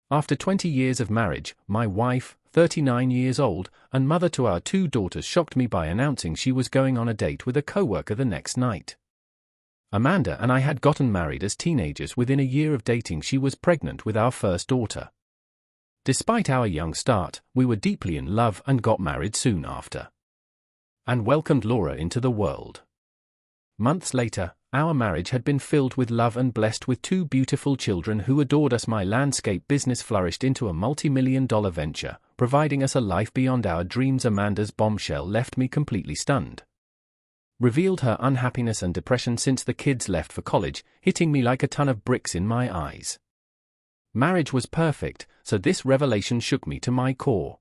After 20 years of marriage, my wife, 39 years old, and mother to our 2 daughters shocked me by announcing she was going on a date with a coworker the next night. Amanda and I had gotten married as teenagers. Within a year of dating, she was pregnant with our first daughter. Despite our young start, we were deeply in love and got married soon after. And welcomed Laura into the world. Months later, our marriage had been filled with love and blessed with 2 beautiful children who adored us. My landscape business flourished into a multi-million-dollar venture, providing us a life beyond our dreams. Amanda's bombshell left me completely stunned. Revealed her unhappiness and depression since the kids left for college, hitting me like a ton of bricks in my eyes. Marriage was perfect, so this revelation shook me to my core.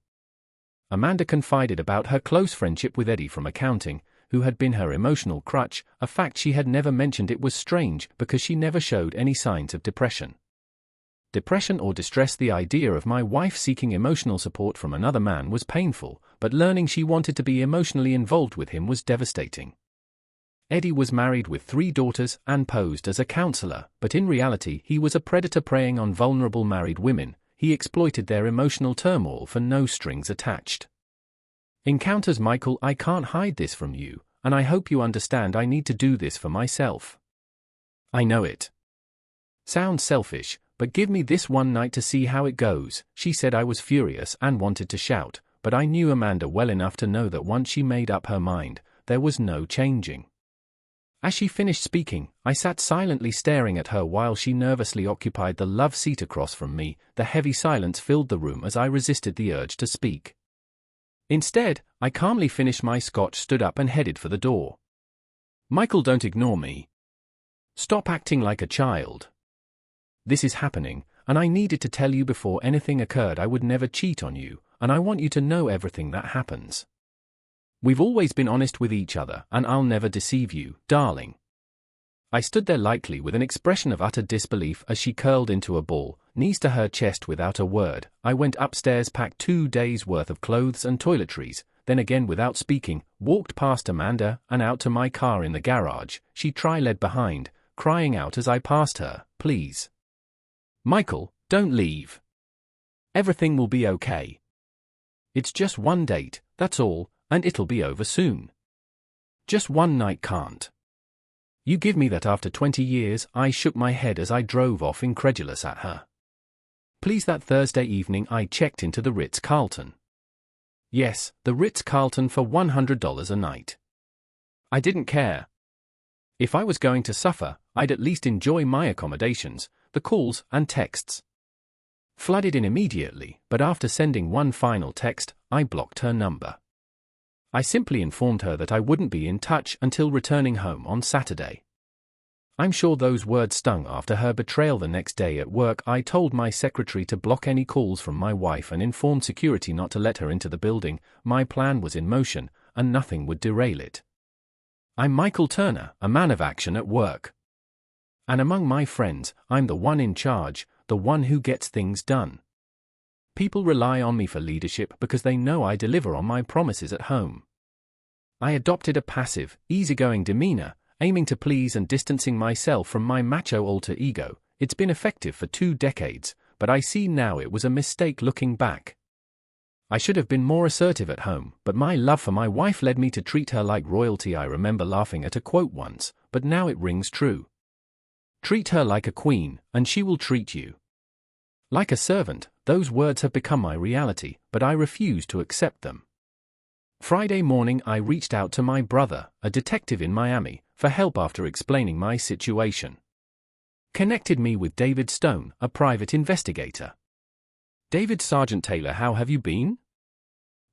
Amanda confided about her close friendship with Eddie from accounting, who had been her emotional crutch, a fact she had never mentioned. It was strange because she never showed any signs of depression. Depression or distress. The idea of my wife seeking emotional support from another man was painful, but learning she wanted to be emotionally involved with him was devastating. Eddie was married with 3 daughters and posed as a counselor, but in reality he was a predator preying on vulnerable married women. He exploited their emotional turmoil for no strings attached. Encounters. Michael, I can't hide this from you, and I hope you understand I need to do this for myself. I know it sounds selfish, but give me this one night to see how it goes, she said. I was furious and wanted to shout, but I knew Amanda well enough to know that once she made up her mind, there was no changing. As she finished speaking, I sat silently staring at her while she nervously occupied the love seat across from me. The heavy silence filled the room as I resisted the urge to speak. Instead, I calmly finished my scotch, stood up and headed for the door. Michael, don't ignore me. Stop acting like a child. This is happening, and I needed to tell you before anything occurred. I would never cheat on you, and I want you to know everything that happens. We've always been honest with each other, and I'll never deceive you, darling. I stood there lightly with an expression of utter disbelief as she curled into a ball, knees to her chest. Without a word, I went upstairs, packed 2 days' worth of clothes and toiletries, then again without speaking, walked past Amanda and out to my car in the garage. She led behind, crying out as I passed her, please. Michael, don't leave. Everything will be okay. It's just one date, that's all, and it'll be over soon. Just one night, can't you give me that after 20 years? I shook my head as I drove off, incredulous at her. Please. That Thursday evening I checked into the Ritz-Carlton. Yes, the Ritz-Carlton for $100 a night. I didn't care. If I was going to suffer, I'd at least enjoy my accommodations. The calls and texts flooded in immediately, but after sending one final text, I blocked her number. I simply informed her that I wouldn't be in touch until returning home on Saturday. I'm sure those words stung. After her betrayal the next day at work, I told my secretary to block any calls from my wife and informed security not to let her into the building. My plan was in motion, and nothing would derail it. I'm Michael Turner, a man of action at work. And among my friends, I'm the one in charge, the one who gets things done. People rely on me for leadership because they know I deliver on my promises at home. I adopted a passive, easygoing demeanor, aiming to please and distancing myself from my macho alter ego. It's been effective for 2 decades, but I see now it was a mistake looking back. I should have been more assertive at home, but my love for my wife led me to treat her like royalty. I remember laughing at a quote once, but now it rings true. Treat her like a queen, and she will treat you like a servant. Those words have become my reality, but I refuse to accept them. Friday morning I reached out to my brother, a detective in Miami, for help after explaining my situation. Connected me with David Stone, a private investigator. David, Sergeant Taylor, how have you been?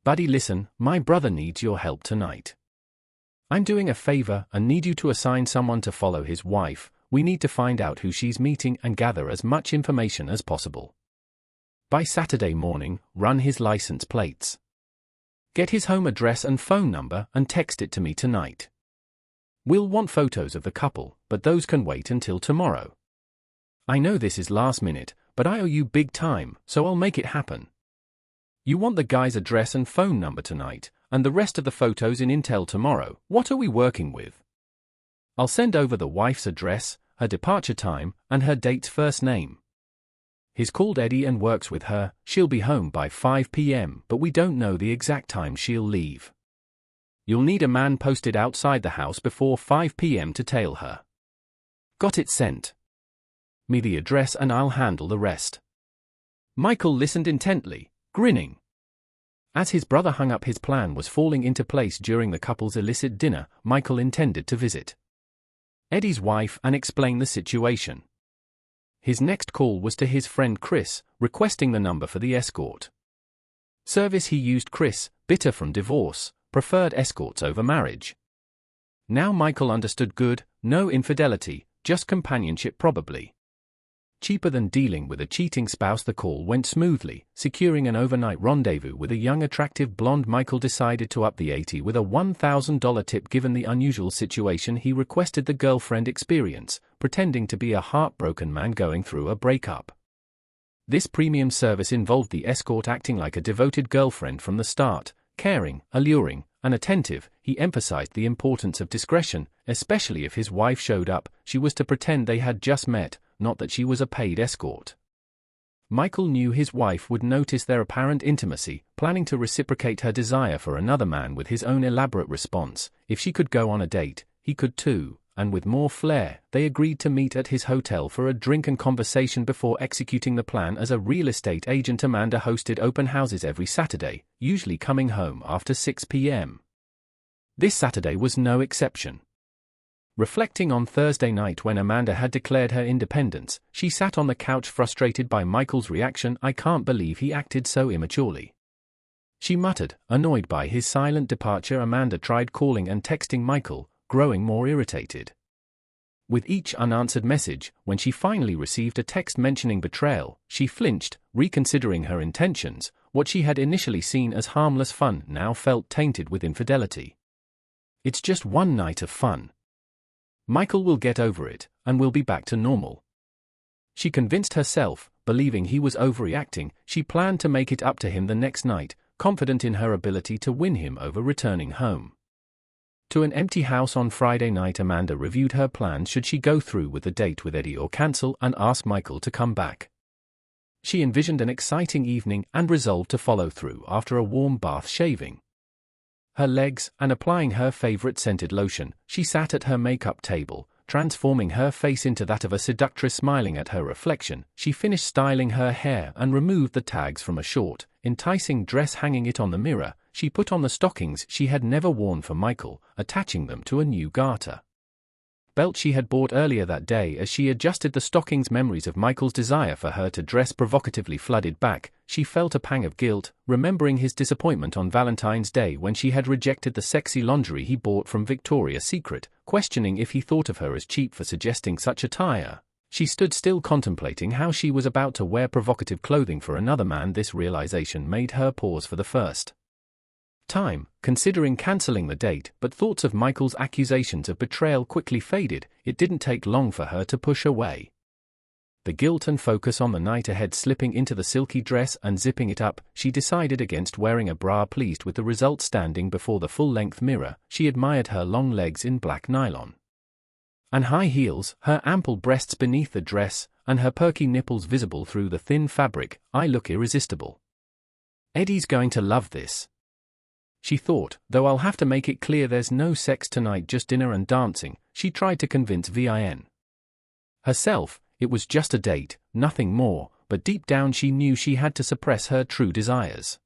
Buddy, listen, my brother needs your help tonight. I'm doing a favor and need you to assign someone to follow his wife. We need to find out who she's meeting and gather as much information as possible. By Saturday morning, run his license plates. Get his home address and phone number and text it to me tonight. We'll want photos of the couple, but those can wait until tomorrow. I know this is last minute, but I owe you big time, so I'll make it happen. You want the guy's address and phone number tonight, and the rest of the photos in intel tomorrow. What are we working with? I'll send over the wife's address, her departure time, and her date's first name. He's called Eddie and works with her. She'll be home by 5 p.m., but we don't know the exact time she'll leave. You'll need a man posted outside the house before 5 p.m. to tail her. Got it sent. Me the address and I'll handle the rest. Michael listened intently, grinning. As his brother hung up, his plan was falling into place during the couple's illicit dinner. Michael intended to visit Eddie's wife and explain the situation. His next call was to his friend Chris, requesting the number for the escort service he used. Chris, bitter from divorce, preferred escorts over marriage. Now Michael understood. Good, no infidelity, just companionship, probably cheaper than dealing with a cheating spouse. The call went smoothly, securing an overnight rendezvous with a young attractive blonde. Michael decided to up the ante with a $1,000 tip. Given the unusual situation, he requested the girlfriend experience, pretending to be a heartbroken man going through a breakup. This premium service involved the escort acting like a devoted girlfriend from the start, caring, alluring, and attentive. He emphasized the importance of discretion, especially if his wife showed up. She was to pretend they had just met, not that she was a paid escort. Michael knew his wife would notice their apparent intimacy, planning to reciprocate her desire for another man with his own elaborate response. If she could go on a date, he could too, and with more flair, they agreed to meet at his hotel for a drink and conversation before executing the plan. As a real estate agent, Amanda hosted open houses every Saturday, usually coming home after 6 p.m. This Saturday was no exception. Reflecting on Thursday night when Amanda had declared her independence, she sat on the couch frustrated by Michael's reaction. I can't believe he acted so immaturely, she muttered, annoyed by his silent departure. Amanda tried calling and texting Michael, growing more irritated with each unanswered message. When she finally received a text mentioning betrayal, she flinched, reconsidering her intentions. What she had initially seen as harmless fun now felt tainted with infidelity. It's just one night of fun. Michael will get over it, and we'll be back to normal, she convinced herself. Believing he was overreacting, she planned to make it up to him the next night, confident in her ability to win him over. Returning home to an empty house on Friday night, Amanda reviewed her plans. Should she go through with the date with Eddie or cancel and ask Michael to come back? She envisioned an exciting evening and resolved to follow through. After a warm bath, shaving her legs, and applying her favorite scented lotion, she sat at her makeup table, transforming her face into that of a seductress. Smiling at her reflection, she finished styling her hair and removed the tags from a short, enticing dress. Hanging it on the mirror, she put on the stockings she had never worn for Michael, attaching them to a new garter belt she had bought earlier that day. As she adjusted the stockings, memories of Michael's desire for her to dress provocatively flooded back. She felt a pang of guilt, remembering his disappointment on Valentine's Day when she had rejected the sexy lingerie he bought from Victoria's Secret, questioning if he thought of her as cheap for suggesting such attire. She stood still, contemplating how she was about to wear provocative clothing for another man. This realization made her pause for the first time, considering canceling the date, but thoughts of Michael's accusations of betrayal quickly faded. It didn't take long for her to push away the guilt and focus on the night ahead. Slipping into the silky dress and zipping it up, she decided against wearing a bra. Pleased with the result, standing before the full-length mirror, she admired her long legs in black nylon and high heels, her ample breasts beneath the dress, and her perky nipples visible through the thin fabric. I look irresistible. Eddie's going to love this, she thought, though I'll have to make it clear there's no sex tonight, just dinner and dancing. She tried to convince herself it was just a date, nothing more, but deep down she knew she had to suppress her true desires.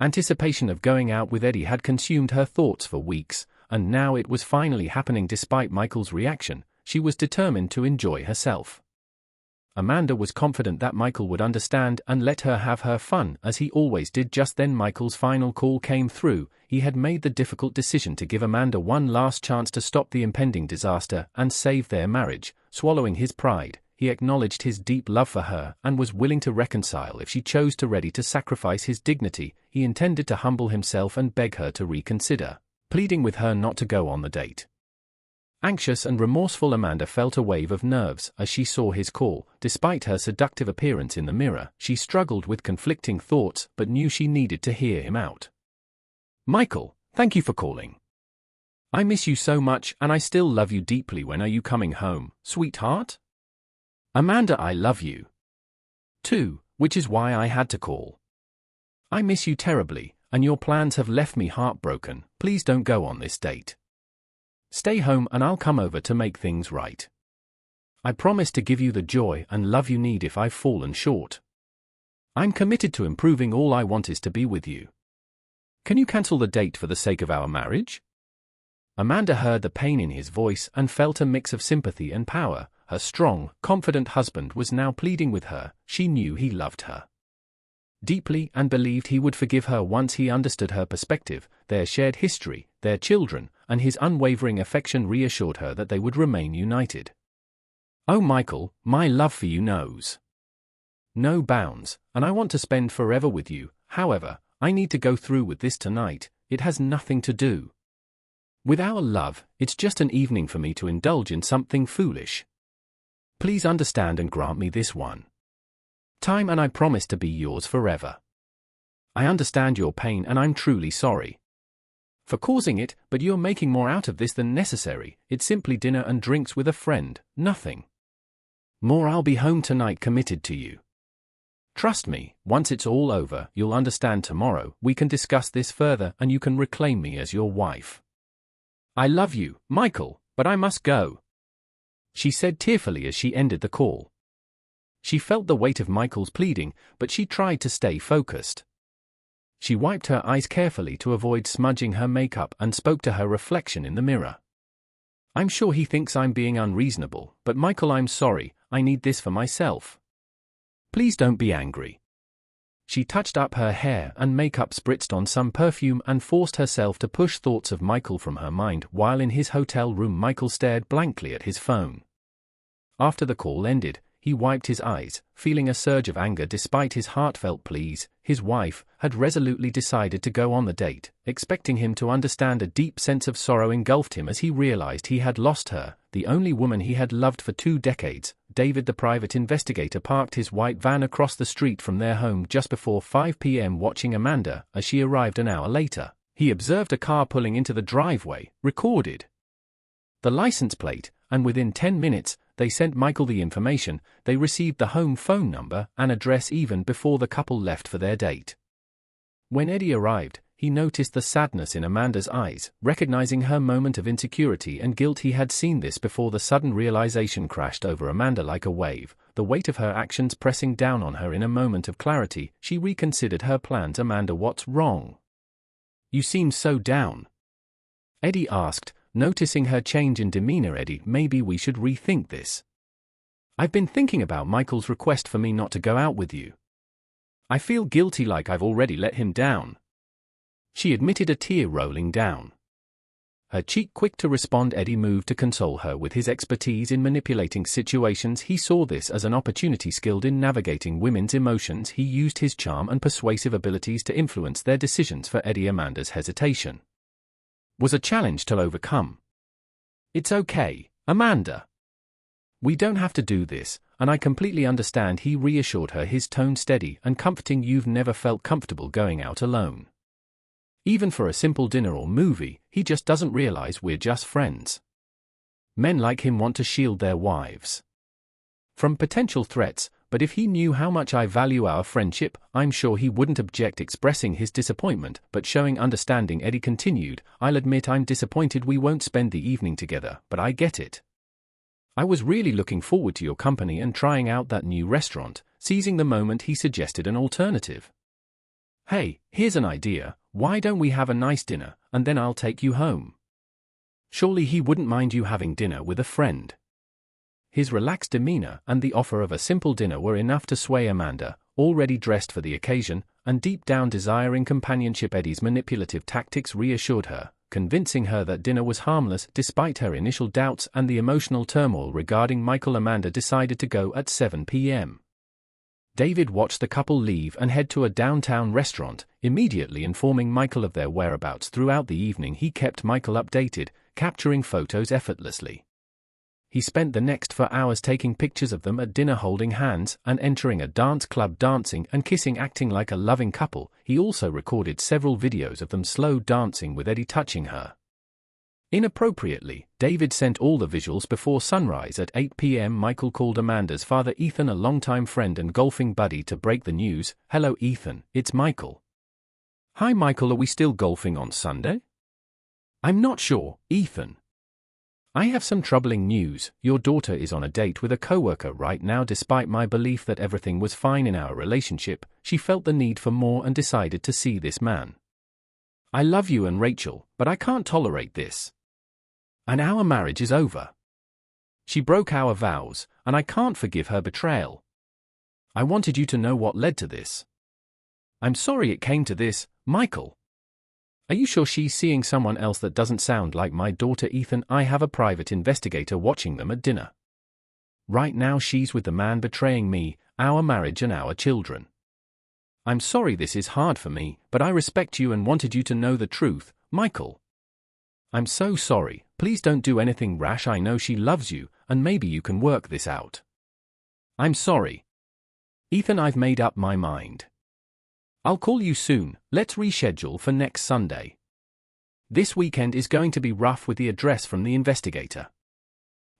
Anticipation of going out with Eddie had consumed her thoughts for weeks, and now it was finally happening. Despite Michael's reaction, she was determined to enjoy herself. Amanda was confident that Michael would understand and let her have her fun, as he always did. Just then Michael's final call came through. He had made the difficult decision to give Amanda one last chance to stop the impending disaster and save their marriage. Swallowing his pride, he acknowledged his deep love for her and was willing to reconcile if she chose to. Ready to sacrifice his dignity, he intended to humble himself and beg her to reconsider, pleading with her not to go on the date. Anxious and remorseful, Amanda felt a wave of nerves as she saw his call. Despite her seductive appearance in the mirror, she struggled with conflicting thoughts but knew she needed to hear him out. Michael, thank you for calling. I miss you so much and I still love you deeply. When are you coming home, sweetheart? Amanda, I love you. too, which is why I had to call. I miss you terribly, and your plans have left me heartbroken. Please don't go on this date. Stay home and I'll come over to make things right. I promise to give you the joy and love you need if I've fallen short. I'm committed to improving. All I want is to be with you. Can you cancel the date for the sake of our marriage? Amanda heard the pain in his voice and felt a mix of sympathy and power. Her strong, confident husband was now pleading with her. She knew he loved her deeply and believed he would forgive her once he understood her perspective, their shared history, their children, and his unwavering affection reassured her that they would remain united. Oh Michael, my love for you knows no bounds, and I want to spend forever with you. However, I need to go through with this tonight. It has nothing to do with our love. It's just an evening for me to indulge in something foolish. Please understand and grant me this one time, and I promise to be yours forever. I understand your pain and I'm truly sorry for causing it, but you're making more out of this than necessary. It's simply dinner and drinks with a friend, nothing more. I'll be home tonight, committed to you. Trust me, once it's all over, you'll understand. Tomorrow we can discuss this further and you can reclaim me as your wife. I love you, Michael, but I must go, she said tearfully as she ended the call. She felt the weight of Michael's pleading, but she tried to stay focused. She wiped her eyes carefully to avoid smudging her makeup and spoke to her reflection in the mirror. I'm sure he thinks I'm being unreasonable, but Michael, I'm sorry. I need this for myself. Please don't be angry. She touched up her hair and makeup, spritzed on some perfume, and forced herself to push thoughts of Michael from her mind. While in his hotel room, Michael stared blankly at his phone. After the call ended, he wiped his eyes, feeling a surge of anger despite his heartfelt pleas. His wife had resolutely decided to go on the date, expecting him to understand. A deep sense of sorrow engulfed him as he realized he had lost her, the only woman he had loved for 2 decades. David, the private investigator, parked his white van across the street from their home just before 5 p.m. Watching Amanda as she arrived an hour later, he observed a car pulling into the driveway, recorded the license plate, and within 10 minutes, they sent Michael the information. They received the home phone number and address even before the couple left for their date. When Eddie arrived, he noticed the sadness in Amanda's eyes, recognizing her moment of insecurity and guilt. He had seen this before. The sudden realization crashed over Amanda like a wave, the weight of her actions pressing down on her. In a moment of clarity, she reconsidered her plans. Amanda, what's wrong? You seem so down, Eddie asked, noticing her change in demeanor. Eddie, maybe we should rethink this. I've been thinking about Michael's request for me not to go out with you. I feel guilty, like I've already let him down, she admitted, a tear rolling down her cheek. Quick to respond, Eddie moved to console her. With his expertise in manipulating situations, he saw this as an opportunity. Skilled in navigating women's emotions, he used his charm and persuasive abilities to influence their decisions for Eddie. Amanda's hesitation was a challenge to overcome. It's okay, Amanda. We don't have to do this, and I completely understand, he reassured her, his tone steady and comforting. You've never felt comfortable going out alone, even for a simple dinner or movie. He just doesn't realize we're just friends. Men like him want to shield their wives from potential threats, but if he knew how much I value our friendship, I'm sure he wouldn't object. Expressing his disappointment but showing understanding, Eddie continued, I'll admit I'm disappointed we won't spend the evening together, but I get it. I was really looking forward to your company and trying out that new restaurant. Seizing the moment, he suggested an alternative. Hey, here's an idea. Why don't we have a nice dinner, and then I'll take you home? Surely he wouldn't mind you having dinner with a friend. His relaxed demeanor and the offer of a simple dinner were enough to sway Amanda, already dressed for the occasion, and deep down desiring companionship. Eddie's manipulative tactics reassured her, convincing her that dinner was harmless. Despite her initial doubts and the emotional turmoil regarding Michael, Amanda decided to go at 7 p.m. David watched the couple leave and head to a downtown restaurant, immediately informing Michael of their whereabouts. Throughout the evening, he kept Michael updated, capturing photos effortlessly. He spent the next 4 hours taking pictures of them at dinner, holding hands and entering a dance club, dancing and kissing, acting like a loving couple. He also recorded several videos of them slow dancing with Eddie touching her Inappropriately, David sent all the visuals before sunrise at 8 p.m. Michael called Amanda's father Ethan, a longtime friend and golfing buddy, to break the news. "Hello Ethan, it's Michael." "Hi Michael, are we still golfing on Sunday?" "I'm not sure, Ethan. I have some troubling news. Your daughter is on a date with a coworker right now. Despite my belief that everything was fine in our relationship, she felt the need for more and decided to see this man. I love you and Rachel, but I can't tolerate this. And our marriage is over. She broke our vows, and I can't forgive her betrayal. I wanted you to know what led to this. I'm sorry it came to this, Michael. Are you sure she's seeing someone else that doesn't sound like my daughter Ethan? I have a private investigator watching them at dinner. Right now she's with the man betraying me, our marriage and our children. I'm sorry this is hard for me, but I respect you and wanted you to know the truth, Michael. I'm so sorry, please don't do anything rash. I know she loves you, and maybe you can work this out. I'm sorry. Ethan, I've made up my mind. I'll call you soon. Let's reschedule for next Sunday. This weekend is going to be rough with the address from the investigator.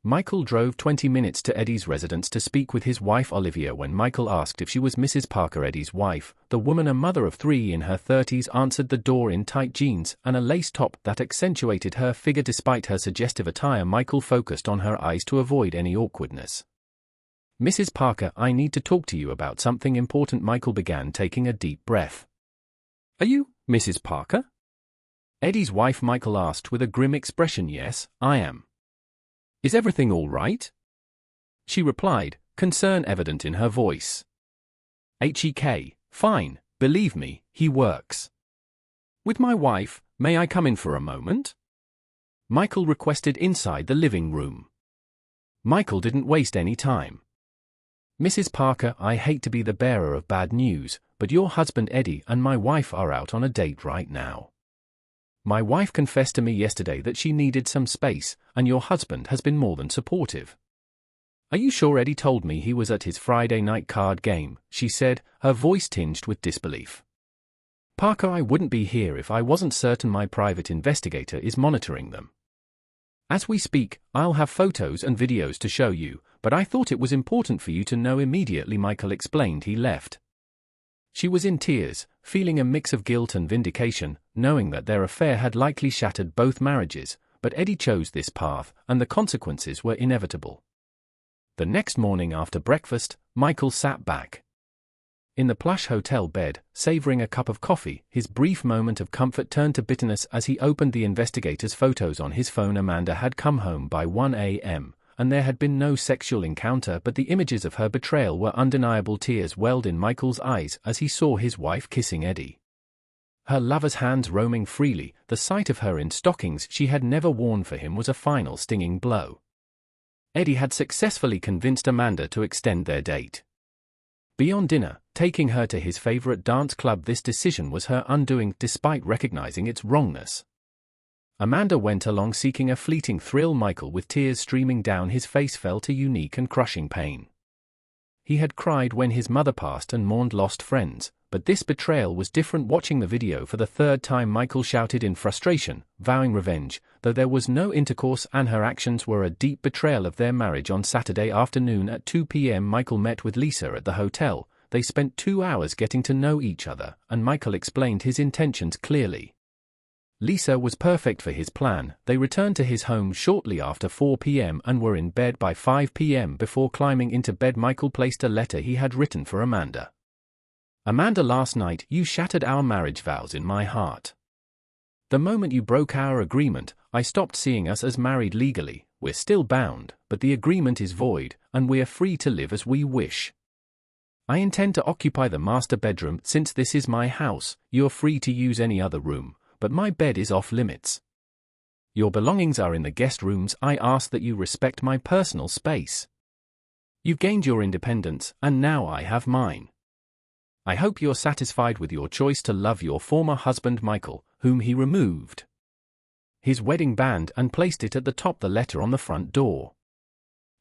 Michael drove 20 minutes to Eddie's residence to speak with his wife Olivia. When Michael asked if she was Mrs. Parker, Eddie's wife, the woman, a mother of 3 in her 30s, answered the door in tight jeans and a lace top that accentuated her figure. Despite her suggestive attire, Michael focused on her eyes to avoid any awkwardness. "Mrs. Parker, I need to talk to you about something important." Michael began, taking a deep breath. "Are you Mrs. Parker?" Eddie's wife Michael asked with a grim expression. "Yes, I am." "Is everything all right?" she replied, concern evident in her voice. "HEK, fine, believe me, he works with my wife. May I come in for a moment?" Michael requested inside the living room. Michael didn't waste any time. "Mrs. Parker, I hate to be the bearer of bad news, but your husband Eddie and my wife are out on a date right now. My wife confessed to me yesterday that she needed some space, and your husband has been more than supportive." "Are you sure Eddie told me he was at his Friday night card game?" she said, her voice tinged with disbelief. "Parker, I wouldn't be here if I wasn't certain. My private investigator is monitoring them. As we speak, I'll have photos and videos to show you, but I thought it was important for you to know immediately," Michael explained. He left. She was in tears, feeling a mix of guilt and vindication, knowing that their affair had likely shattered both marriages, but Eddie chose this path, and the consequences were inevitable. The next morning after breakfast, Michael sat back in the plush hotel bed, savoring a cup of coffee. His brief moment of comfort turned to bitterness as he opened the investigator's photos on his phone. Amanda had come home by 1 a.m., and there had been no sexual encounter, but the images of her betrayal were undeniable. Tears welled in Michael's eyes as he saw his wife kissing Eddie, her lover's hands roaming freely. The sight of her in stockings she had never worn for him was a final stinging blow. Eddie had successfully convinced Amanda to extend their date beyond dinner, taking her to his favorite dance club. This decision was her undoing, despite recognizing its wrongness. Amanda went along seeking a fleeting thrill. Michael, with tears streaming down his face, felt a unique and crushing pain. He had cried when his mother passed and mourned lost friends, but this betrayal was different. Watching the video for the 3rd time, Michael shouted in frustration, vowing revenge, though there was no intercourse, and her actions were a deep betrayal of their marriage. On Saturday afternoon at 2 p.m. Michael met with Lisa at the hotel. They spent 2 hours getting to know each other, and Michael explained his intentions clearly. Lisa was perfect for his plan. They returned to his home shortly after 4 p.m. and were in bed by 5 p.m. Before climbing into bed, Michael placed a letter he had written for Amanda. "Amanda, last night you shattered our marriage vows in my heart. The moment you broke our agreement, I stopped seeing us as married legally. We're still bound, but the agreement is void, and we're free to live as we wish. I intend to occupy the master bedroom. Since this is my house, you're free to use any other room, but my bed is off limits. Your belongings are in the guest rooms. I ask that you respect my personal space. You've gained your independence, and now I have mine. I hope you're satisfied with your choice to love your former husband Michael, whom he removed his wedding band and placed it at the top of the letter on the front door.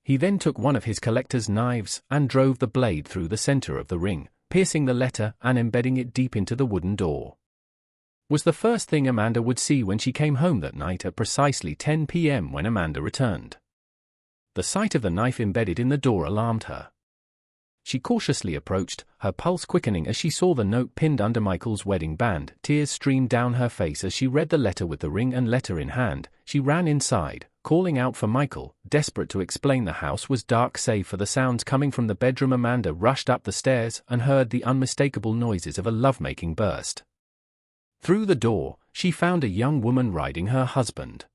He then took one of his collector's knives and drove the blade through the center of the ring, piercing the letter and embedding it deep into the wooden door. was the first thing Amanda would see when she came home that night at precisely 10 p.m. when Amanda returned. The sight of the knife embedded in the door alarmed her. She cautiously approached, her pulse quickening as she saw the note pinned under Michael's wedding band. Tears streamed down her face as she read the letter with the ring and letter in hand. She ran inside, calling out for Michael, desperate to explain the house was dark save for the sounds coming from the bedroom. Amanda rushed up the stairs and heard the unmistakable noises of a lovemaking burst. Through the door, she found a young woman riding her husband.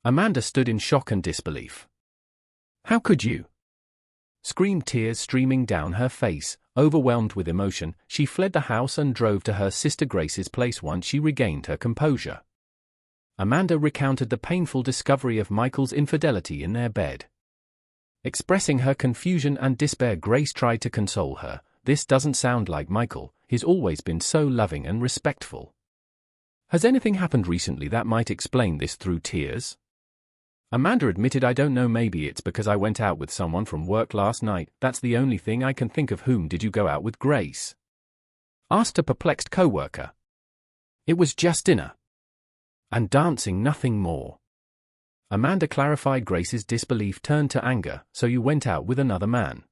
Amanda stood in shock and disbelief. "How could you?" screamed, tears streaming down her face. Overwhelmed with emotion, she fled the house and drove to her sister Grace's place once she regained her composure. Amanda recounted the painful discovery of Michael's infidelity in their bed. Expressing her confusion and despair, Grace tried to console her. "This doesn't sound like Michael, he's always been so loving and respectful. Has anything happened recently that might explain this?" Through tears, Amanda admitted, "I don't know, maybe it's because I went out with someone from work last night, that's the only thing I can think of." "Whom did you go out with, Grace?" asked a perplexed co-worker. "It was just dinner. And dancing, nothing more." Amanda clarified. Grace's disbelief turned to anger. "So you went out with another man,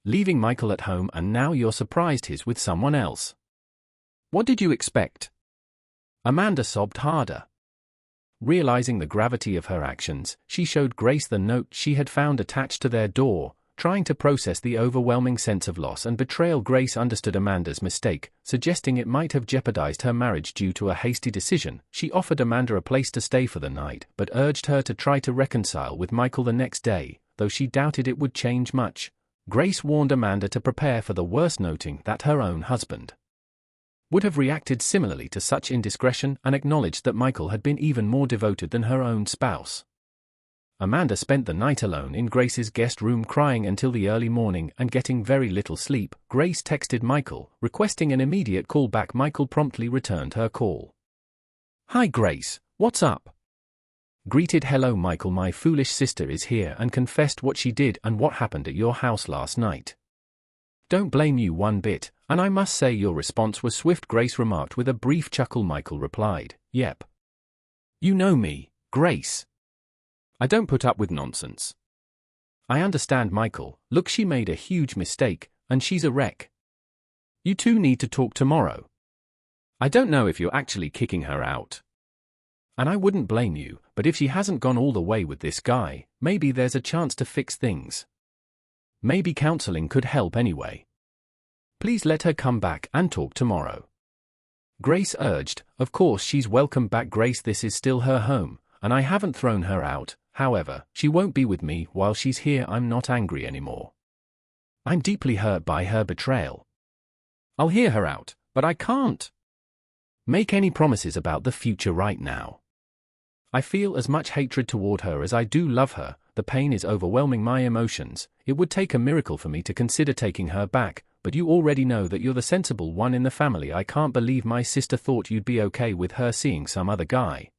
leaving Michael at home, and now you're surprised he's with someone else. What did you expect?" Amanda sobbed harder. Realizing the gravity of her actions, she showed Grace the note she had found attached to their door, trying to process the overwhelming sense of loss and betrayal. Grace understood Amanda's mistake, suggesting it might have jeopardized her marriage due to a hasty decision. She offered Amanda a place to stay for the night, but urged her to try to reconcile with Michael the next day, though she doubted it would change much. Grace warned Amanda to prepare for the worst, noting that her own husband would have reacted similarly to such indiscretion, and acknowledged that Michael had been even more devoted than her own spouse. Amanda spent the night alone in Grace's guest room, crying until the early morning and getting very little sleep. Grace texted Michael, requesting an immediate call back. Michael promptly returned her call. "Hi Grace, what's up?" greeted. "Hello Michael, my foolish sister is here and confessed what she did and what happened at your house last night. Don't blame you one bit, and I must say your response was swift," Grace remarked with a brief chuckle. Michael replied, "Yep. You know me, Grace. I don't put up with nonsense." "I understand Michael, look, she made a huge mistake, and she's a wreck. You two need to talk tomorrow. I don't know if you're actually kicking her out. And I wouldn't blame you, but if she hasn't gone all the way with this guy, maybe there's a chance to fix things. Maybe counseling could help anyway. Please let her come back and talk tomorrow," Grace urged. "Of course she's welcome back, Grace. This is still her home, and I haven't thrown her out. However, she won't be with me while she's here. I'm not angry anymore. I'm deeply hurt by her betrayal. I'll hear her out, but I can't make any promises about the future right now. I feel as much hatred toward her as I do love her. The pain is overwhelming my emotions. It would take a miracle for me to consider taking her back, but you already know that you're the sensible one in the family. I can't believe my sister thought you'd be okay with her seeing some other guy.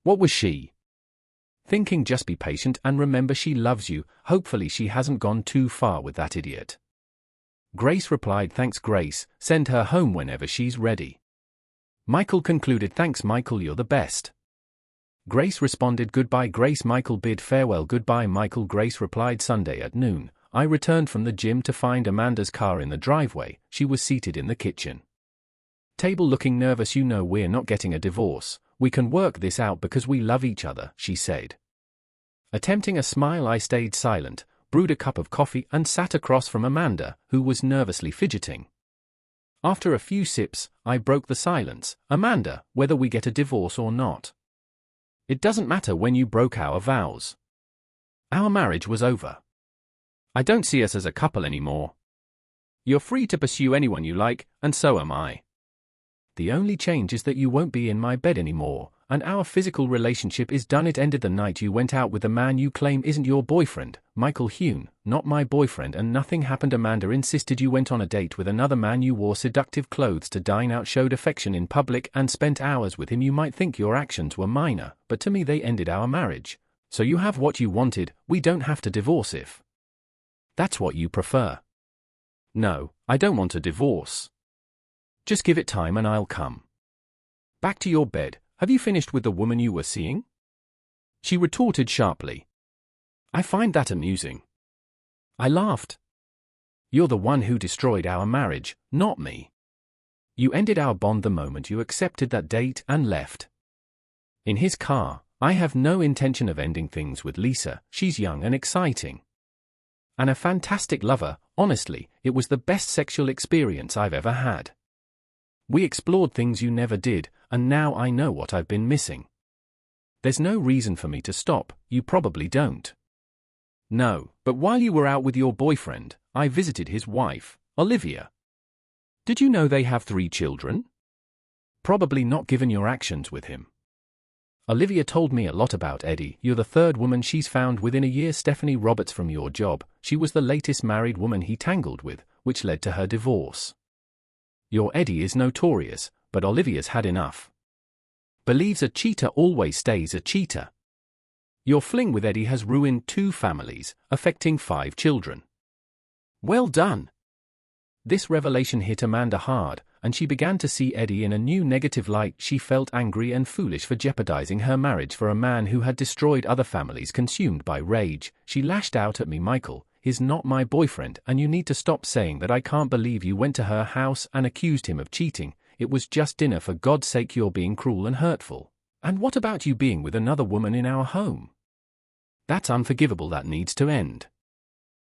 What was she thinking? Just be patient and remember she loves you. Hopefully she hasn't gone too far with that idiot." Grace replied, "Thanks Grace, send her home whenever she's ready." Michael concluded, "Thanks Michael, you're the best." Grace responded, "Goodbye Grace." Michael bid farewell. "Goodbye Michael." Grace replied, "Sunday at noon, I returned from the gym to find Amanda's car in the driveway. She was seated in the kitchen table looking nervous. You know we're not getting a divorce. We can work this out because we love each other," she said. Attempting a smile, I stayed silent, brewed a cup of coffee and sat across from Amanda, who was nervously fidgeting. After a few sips, I broke the silence. "Amanda, whether we get a divorce or not, it doesn't matter. When you broke our vows, our marriage was over. I don't see us as a couple anymore. You're free to pursue anyone you like, and so am I. The only change is that you won't be in my bed anymore, and our physical relationship is done. It ended the night you went out with the man you claim isn't your boyfriend, Michael Hune, not my boyfriend, and nothing happened. Amanda insisted you went on a date with another man. You wore seductive clothes to dine out, showed affection in public, and spent hours with him. You might think your actions were minor, but to me they ended our marriage. So you have what you wanted. We don't have to divorce if that's what you prefer." "No, I don't want a divorce. Just give it time and I'll come." Back to your bed. Have you finished with the woman you were seeing? She retorted sharply. I find that amusing. I laughed. You're the one who destroyed our marriage, not me. You ended our bond the moment you accepted that date and left. In his car, I have no intention of ending things with Lisa. She's young and exciting. And a fantastic lover. Honestly, it was the best sexual experience I've ever had. We explored things you never did, and now I know what I've been missing. There's no reason for me to stop. You probably don't. No, but while you were out with your boyfriend, I visited his wife, Olivia. Did you know they have 3 children? Probably not given your actions with him. Olivia told me a lot about Eddie. You're the 3rd woman she's found within a year. Stephanie Roberts from your job. She was the latest married woman he tangled with, which led to her divorce. Your Eddie is notorious, but Olivia's had enough. Believes a cheater always stays a cheater. Your fling with Eddie has ruined 2 families, affecting 5 children. Well done. This revelation hit Amanda hard, and she began to see Eddie in a new negative light. She felt angry and foolish for jeopardizing her marriage for a man who had destroyed other families. Consumed by rage, she lashed out at me. Michael, he's not my boyfriend, and you need to stop saying that. I can't believe you went to her house and accused him of cheating. It was just dinner, for God's sake. You're being cruel and hurtful. And what about you being with another woman in our home? That's unforgivable. That needs to end.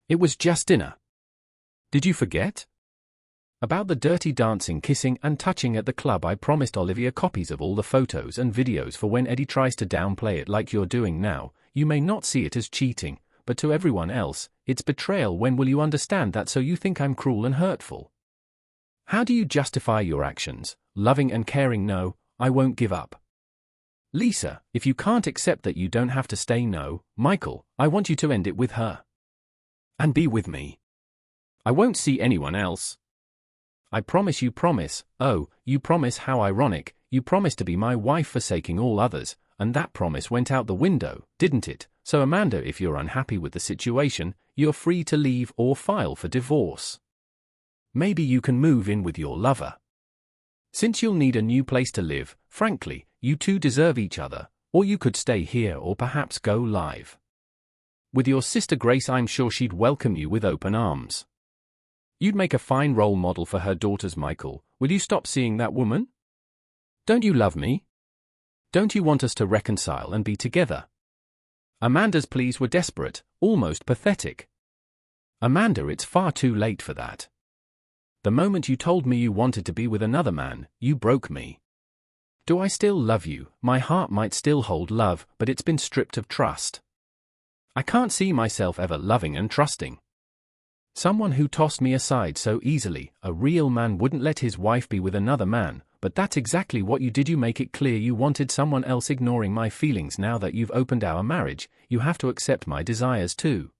It was just dinner. Did you forget? About the dirty dancing, kissing, and touching at the club. I promised Olivia copies of all the photos and videos for when Eddie tries to downplay it like you're doing now. You may not see it as cheating, but to everyone else, it's betrayal. When will you understand that? So you think I'm cruel and hurtful? How do you justify your actions? Loving and caring. No, I won't give up. Lisa, if you can't accept that, you don't have to stay. No, Michael, I want you to end it with her. And be with me. I won't see anyone else. I promise. You promise. Oh, you promise. How ironic. You promised to be my wife, forsaking all others, and that promise went out the window, didn't it? So Amanda, if you're unhappy with the situation, you're free to leave or file for divorce. Maybe you can move in with your lover. Since you'll need a new place to live, frankly, you two deserve each other, or you could stay here or perhaps go live with your sister Grace. I'm sure she'd welcome you with open arms. You'd make a fine role model for her daughters. Michael, will you stop seeing that woman? Don't you love me? Don't you want us to reconcile and be together? Amanda's pleas were desperate, almost pathetic. Amanda, it's far too late for that. The moment you told me you wanted to be with another man, you broke me. Do I still love you? My heart might still hold love, but it's been stripped of trust. I can't see myself ever loving and trusting someone who tossed me aside so easily. A real man wouldn't let his wife be with another man, but that's exactly what you did. You make it clear you wanted someone else. Ignoring my feelings. Now that you've opened our marriage, you have to accept my desires too.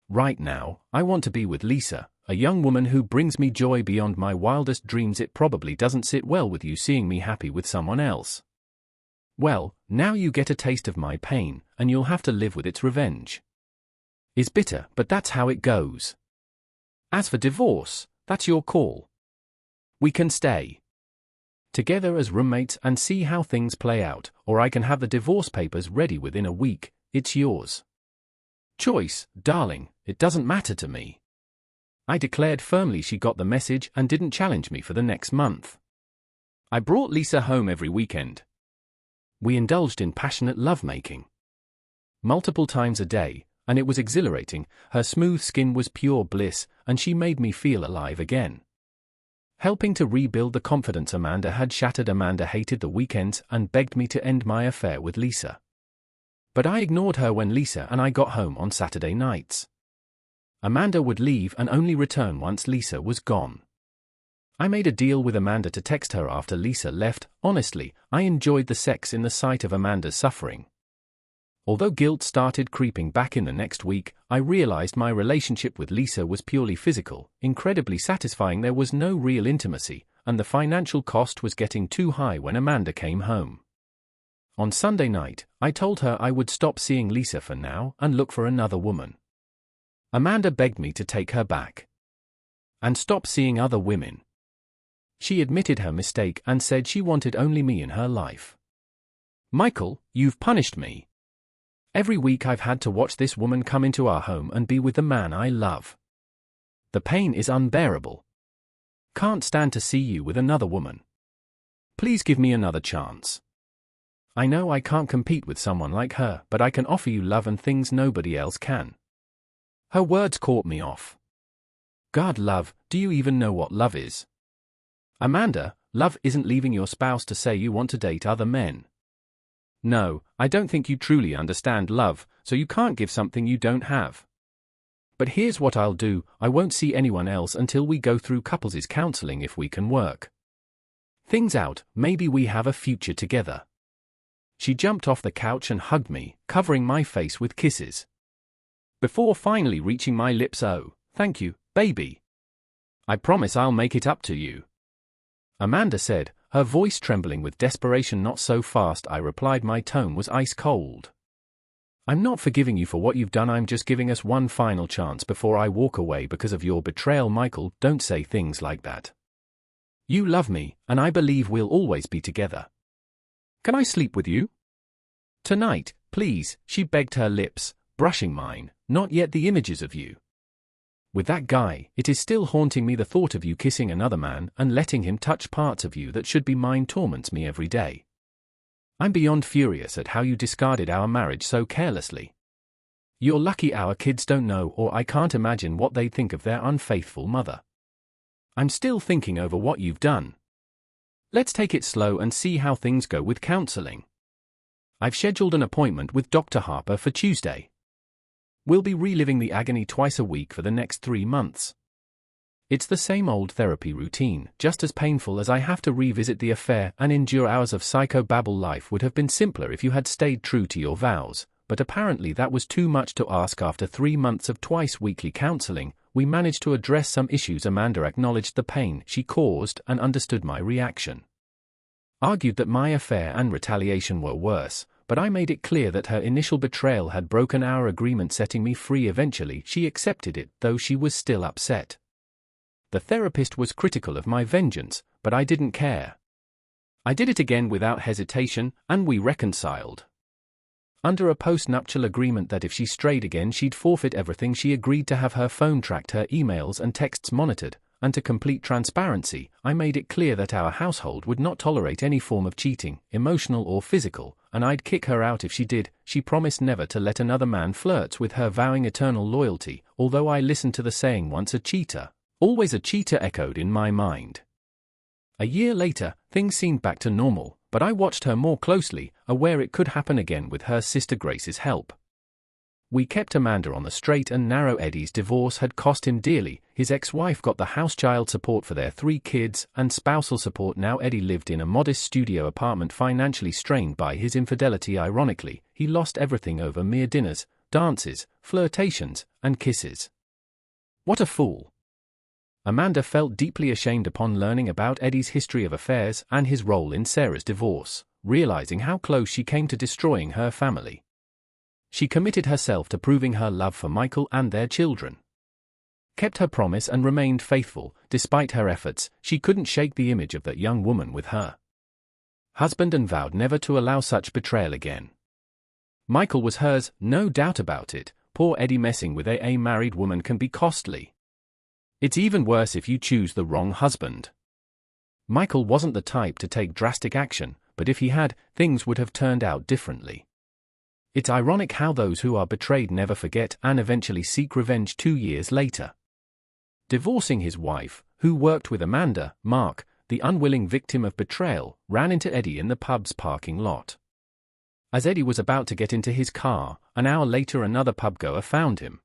Right now, I want to be with Lisa, a young woman who brings me joy beyond my wildest dreams. It probably doesn't sit well with you seeing me happy with someone else. Well, now you get a taste of my pain, and you'll have to live with its revenge. It's bitter, but that's how it goes. As for divorce, that's your call. We can stay together as roommates and see how things play out, or I can have the divorce papers ready within a week. It's yours choice, darling. It doesn't matter to me. I declared firmly. She got the message and didn't challenge me for the next month. I brought Lisa home every weekend. We indulged in passionate lovemaking multiple times a day, and it was exhilarating. Her smooth skin was pure bliss, and she made me feel alive again, helping to rebuild the confidence Amanda had shattered. Amanda hated the weekends and begged me to end my affair with Lisa. But I ignored her when Lisa and I got home on Saturday nights. Amanda would leave and only return once Lisa was gone. I made a deal with Amanda to text her after Lisa left. Honestly, I enjoyed the sex in the sight of Amanda's suffering. Although guilt started creeping back in the next week, I realized my relationship with Lisa was purely physical, incredibly satisfying. There was no real intimacy, and the financial cost was getting too high when Amanda came home. On Sunday night, I told her I would stop seeing Lisa for now and look for another woman. Amanda begged me to take her back and stop seeing other women. She admitted her mistake and said she wanted only me in her life. Michael, you've punished me. Every week I've had to watch this woman come into our home and be with the man I love. The pain is unbearable. Can't stand to see you with another woman. Please give me another chance. I know I can't compete with someone like her, but I can offer you love and things nobody else can. Her words caught me off. God, love, do you even know what love is? Amanda, love isn't leaving your spouse to say you want to date other men. No, I don't think you truly understand love, so you can't give something you don't have. But here's what I'll do, I won't see anyone else until we go through couples counseling if we can work things out, maybe we have a future together. She jumped off the couch and hugged me, covering my face with kisses. Before finally reaching my lips, oh, thank you, baby. I promise I'll make it up to you. Amanda said, her voice trembling with desperation. Not so fast, I replied. My tone was ice cold. I'm not forgiving you for what you've done. I'm just giving us one final chance before I walk away because of your betrayal. Michael, don't say things like that. You love me, and I believe we'll always be together. Can I sleep with you? Tonight, please, she begged, her lips brushing mine. Not yet. The images of you with that guy, it is still haunting me. The thought of you kissing another man and letting him touch parts of you that should be mine torments me every day. I'm beyond furious at how you discarded our marriage so carelessly. You're lucky our kids don't know, or I can't imagine what they'd think of their unfaithful mother. I'm still thinking over what you've done. Let's take it slow and see how things go with counseling. I've scheduled an appointment with Dr. Harper for Tuesday. We'll be reliving the agony twice a week for the next 3 months. It's the same old therapy routine, just as painful as I have to revisit the affair and endure hours of psychobabble. Life would have been simpler if you had stayed true to your vows, but apparently that was too much to ask. After 3 months of twice-weekly counseling, we managed to address some issues. Amanda acknowledged the pain she caused and understood my reaction. Argued that my affair and retaliation were worse, but I made it clear that her initial betrayal had broken our agreement, setting me free. Eventually, she accepted it, though she was still upset. The therapist was critical of my vengeance, but I didn't care. I did it again without hesitation, and we reconciled. Under a post-nuptial agreement that if she strayed again she'd forfeit everything, she agreed to have her phone tracked, her emails and texts monitored, and to complete transparency, I made it clear that our household would not tolerate any form of cheating, emotional or physical, and I'd kick her out if she did. She promised never to let another man flirt with her, vowing eternal loyalty, although I listened to the saying, once a cheater, always a cheater, echoed in my mind. A year later, things seemed back to normal, but I watched her more closely, aware it could happen again with her sister Grace's help. We kept Amanda on the straight and narrow. Eddie's divorce had cost him dearly. His ex-wife got the house child support for their 3 kids and spousal support. Now Eddie lived in a modest studio apartment, financially strained by his infidelity. Ironically, he lost everything over mere dinners, dances, flirtations, and kisses. What a fool. Amanda felt deeply ashamed upon learning about Eddie's history of affairs and his role in Sarah's divorce, realizing how close she came to destroying her family. She committed herself to proving her love for Michael and their children. Kept her promise and remained faithful. Despite her efforts, she couldn't shake the image of that young woman with her husband and vowed never to allow such betrayal again. Michael was hers, no doubt about it. Poor Eddie, messing with a married woman can be costly. It's even worse if you choose the wrong husband. Michael wasn't the type to take drastic action, but if he had, things would have turned out differently. It's ironic how those who are betrayed never forget and eventually seek revenge 2 years later. Divorcing his wife, who worked with Amanda, Mark, the unwilling victim of betrayal, ran into Eddie in the pub's parking lot. As Eddie was about to get into his car, an hour later another pubgoer found him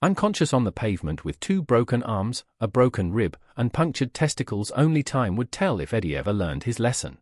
unconscious on the pavement with 2 broken arms, a broken rib, and punctured testicles. Only time would tell if Eddie ever learned his lesson.